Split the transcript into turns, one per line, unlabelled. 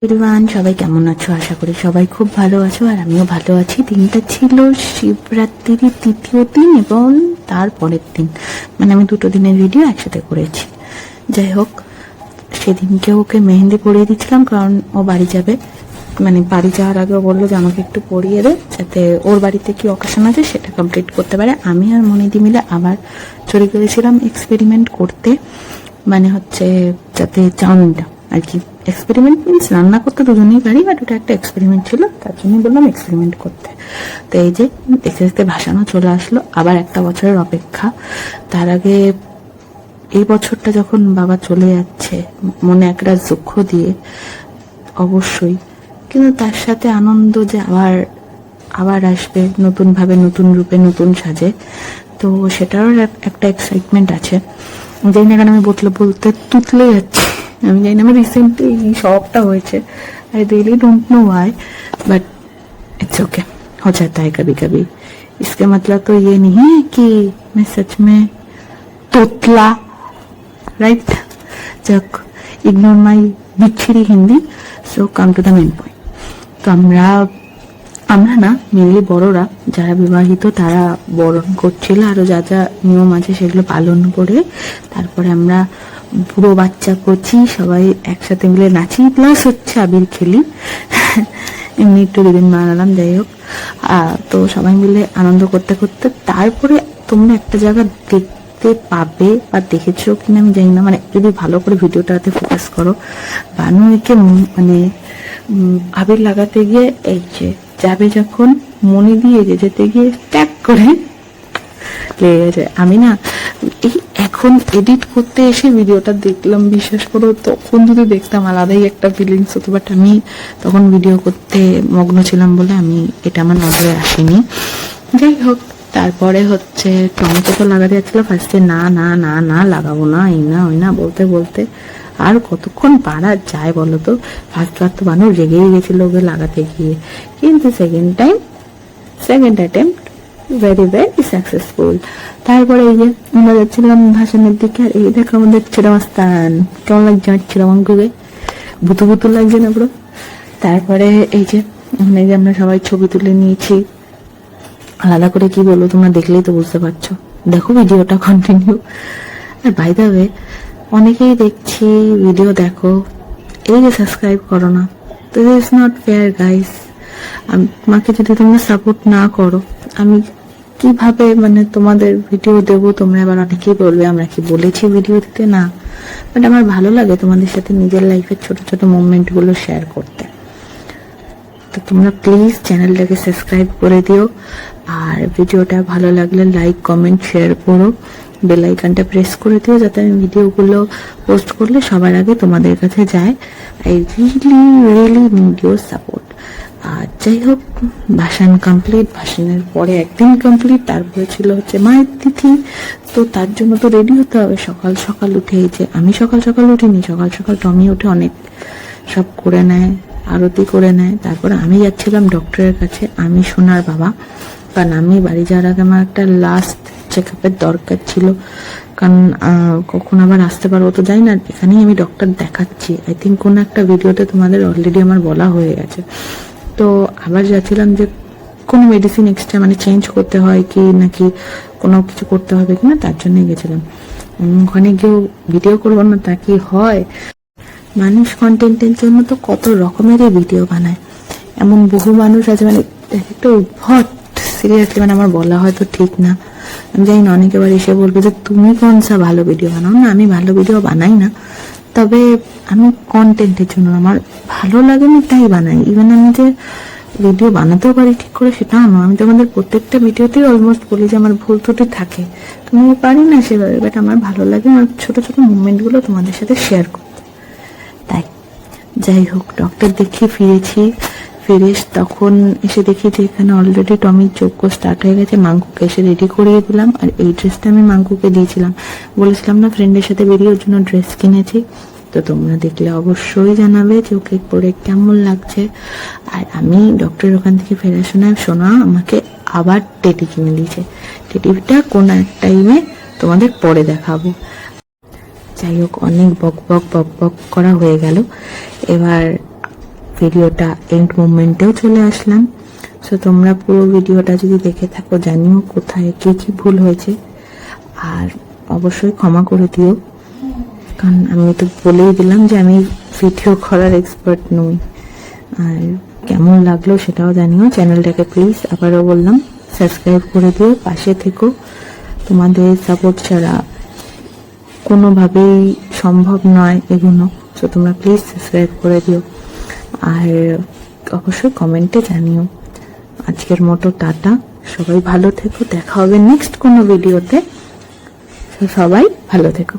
Everyone, সবাই কেমন আছো? আশা করি সবাই খুব ভালো আছো, আর আমিও ভালো আছি। দিনটা ছিল শিবরাত্রির তৃতীয় দিন এবং তারপরের দিন, মানে আমি দুটো দিনের ভিডিও একসাথে করেছি। যাই হোক, সেদিনকে ওকে মেহেন্দি পরিয়ে দিচ্ছিলাম, কারণ ও বাড়ি যাবে। মানে বাড়ি যাওয়ার আগে বললো যে আমাকে একটু পরিয়ে দে, যাতে ওর বাড়িতে কি অকেশন আছে সেটা কমপ্লিট করতে পারে। আমি আর মনিদি মিলে আবার চলে গিয়েছিলাম এক্সপেরিমেন্ট করতে, মানে হচ্ছে যাতে চাউমিনটা আর কি। এক্সপেরিমেন্ট মিনস রান্না করতে দুজনেই পারি, বাট ওটা একটা এক্সপেরিমেন্ট ছিল, তার জন্যই বললাম এক্সপেরিমেন্ট করতে। তো এই যে দেখতে দেখতে ভাসানো চলে আসলো, আবার একটা বছরের অপেক্ষা। তার আগে এই বছরটা যখন বাবা চলে যাচ্ছে, মনে একটা দুঃখ দিয়ে অবশ্যই, কিন্তু তার সাথে আনন্দ যে আবার আবার আসবে নতুন ভাবে, নতুন রূপে, নতুন সাজে। তো সেটারও একটা এক্সাইটমেন্ট আছে। জানি না কেন আমি বলতে তুতলে যাচ্ছি। আমি জানি না, আমার রিসেন্টলি এই শখটা হয়েছে। I really don't know why, but it's okay, हो जाता है कभी कभी। इसका मतलब तो ये नहीं है कि मैं सच में तोतला, राइट? जब इग्नोर माई बिच्छरी Hindi, so come to the main point. तो আমরা না মেনলি বড়রা যারা বিবাহিত তারা বরণ করছিল, আরো যা যা নিয়ম আছে সেগুলো পালন করে তারপরে আমরা বুড়ো বাচ্চা কচি সবাই একসাথে মিলে নাচি, প্লাস হচ্ছে আবির খেলি। এমনি একটু দুদিন মানালাম। যাই হোক, তো সবাই মিলে আনন্দ করতে করতে তারপরে তোমরা একটা জায়গা দেখতে পাবে, বা দেখেছো কিনা আমি জানি না, মানে যদি ভালো করে ভিডিওটাতে ফোকাস করো, বানুকে মানে আবির লাগাতে গিয়ে এই যে যাবে যখন মনে দিয়ে যেতে গিয়ে ট্যাপ করে লেগে গেছে। আমি না এই এখন এডিট করতে এসে ভিডিওটা দেখলাম, বিশ্বাস করো তখন যদি দেখতাম আলাদাই একটা ফিলিংস হতো, বাট আমি তখন ভিডিও করতে মগ্ন ছিলাম বলে আমি এটা আমার নজরে আসেনি। যাই হোক, তারপরে হচ্ছে টমেটো তো লাগাতে যাচ্ছিল ফার্স্টে, না না না না লাগাবো না, এই না ওই না বলতে বলতে আর কতক্ষণ পারা যায় বলো তো। ফার্স্ট তো বানর রেগেই গেছিল ওকে লাগাতে গিয়ে, কিন্তু second attempt very very successful. তারপরে এই যে আমরা যাচ্ছিলাম ভাসানের দিকে, আর এই দেখো আমাদের চিরামাস্তান কেমন লাগছে, আমার চিরামাঙ্কুকে ভুতু ভুতু লাগছে না পুরো। তারপরে এই যে আমরা সবাই ছবি তুলে নিয়েছি, আলাদা করে কি বলবো তোমরা দেখলেই তো বুঝতে পারছো, দেখো ভিডিওটা কন্টিনিউ। আর বাই দ্য ওয়ে, অনেকেই দেখছি ভিডিও দেখো, এই যে সাবস্ক্রাইব করো না, তো this is not fair guys. আমাকে যদি তোমরা সাপোর্ট না করো, আমি কিভাবে মানে তোমাদের ভিডিও দেবো? তোমরা আবার অনেকেই বলবে আমরা কি বলেছি ভিডিও দিতে, না, বাট আমার ভালো লাগে তোমাদের সাথে নিজের লাইফের ছোট ছোট মুভমেন্ট গুলো শেয়ার করতে। তো তোমরা প্লিজ চ্যানেলটাকে সাবস্ক্রাইব করে দিও, আর ভিডিওটা ভালো লাগলে লাইক কমেন্ট শেয়ার করো, বেল আইকনটা প্রেস করে দিও, যাতে আমি ভিডিওগুলো পোস্ট করলে সবার আগে তোমাদের কাছে যায়। I really need your support. আর যাই হোক, ভাসান কমপ্লিট, ভাসানের পরে একদিন কমপ্লিট, তারপরে ছিল হচ্ছে মায়ের তিথি। তো তার জন্য তো রেডি হতে হবে, সকাল সকাল উঠে। এই যে আমি সকাল সকাল উঠিনি, সকাল সকাল টমি উঠে অনেক সব করে নেয়, আরতি করে নেয়। তারপরে আমি যাচ্ছিলাম ডক্টরের কাছে, আমি সোনার বাবা, কারণ আমি বাড়ি যাওয়ার আগে আমার একটা লাস্ট চেক আপের দরকার ছিল, কারণ কখন আবার আসতে পারবো তো জানি না। এখানেই আমি ডক্টর দেখাচ্ছি, আই থিঙ্ক কোনো একটা ভিডিওতে তোমাদের অলরেডি আমার বলা হয়ে গেছে। তো আবার যাচ্ছিলাম যে কোনো মেডিসিন এক্সট্রা মানে চেঞ্জ করতে হয় কি নাকি কোনো কিছু করতে হবে কিনা, তার জন্যই গেছিলাম। ওখানে গিয়েও ভিডিও করবো না তা কি হয়? মানুষ কন্টেন্টের জন্য তো কত রকমেরই ভিডিও বানায়, এমন বহু মানুষ আছে, মানে একটা উদ্ভট, সিরিয়াসলি মানে আমার বলা হয়তো ঠিক না, আমি জানি না, অনেকে আবার এসে বলবে যে তুমি কোন সা ভালো ভিডিও বানাও। না, আমি ভালো ভিডিও বানাই না, তবে আমি কন্টেন্টের জন্য আমার ভালো লাগে না তাই বানাই। ইভেন আমি যে ভিডিও বানাতেও পারি ঠিক করে সেটাও না, আমি তোমাদের প্রত্যেকটা ভিডিওতেই অলমোস্ট বলি যে আমার ভুল ত্রুটি থাকে, আমি পারি না সেভাবে, বাট আমার ভালো লাগে আমার ছোট ছোট মুভমেন্টগুলো তোমাদের সাথে শেয়ার করতে, তাই। যাই হোক, ডক্টর দেখিয়ে ফিরেছি, তখন এসে দেখি যে এখানে অলরেডি টমির যজ্ঞ স্টার্ট হয়ে গেছে। মাঙ্কুকে এসে রেডি করিয়ে দিলাম, আর এই ড্রেসটা আমি মাঙ্কুকে দিয়েছিলাম, বলেছিলাম না ফ্রেন্ডের সাথে বেরিয়ে ওর জন্য ড্রেস কিনেছি। তো তোমরা দেখলে অবশ্যই জানাবে যে ওকে পরে কেমন লাগছে। আর আমি ডক্টরের ওখান থেকে ফেরার সময় সোনা আমাকে আবার টেটি কিনে দিয়েছে, টেটিটা কোন এক টাইমে তোমাদের পরে দেখাবো। যাই হোক, অনেক বক বক করা হয়ে গেল। এবার ভিডিওটা এন্ড মোমেন্টেও চলে আসলাম। সো তোমরা পুরো ভিডিওটা যদি দেখে থাকো জানিও কোথায় কি কি ভুল হয়েছে, আর অবশ্যই ক্ষমা করে দিও, কারণ আমি তো বলেই দিলাম যে আমি ভিডিও করার এক্সপার্ট নই। আর কেমন লাগলো সেটাও জানিও। চ্যানেলটাকে প্লিজ আবারও বললাম সাবস্ক্রাইব করে দিও, পাশে থেকো। তোমাদের সাপোর্ট ছাড়া কোনোভাবেই সম্ভব নয় এগুলো। সো তোমরা প্লিজ সাবস্ক্রাইব করে দিও, আর অবশ্যই কমেন্টে জানিও। আজকের মতো টাটা, সবাই ভালো থেকো, দেখা হবে নেক্সট কোনো ভিডিওতে। সবাই ভালো থেকো।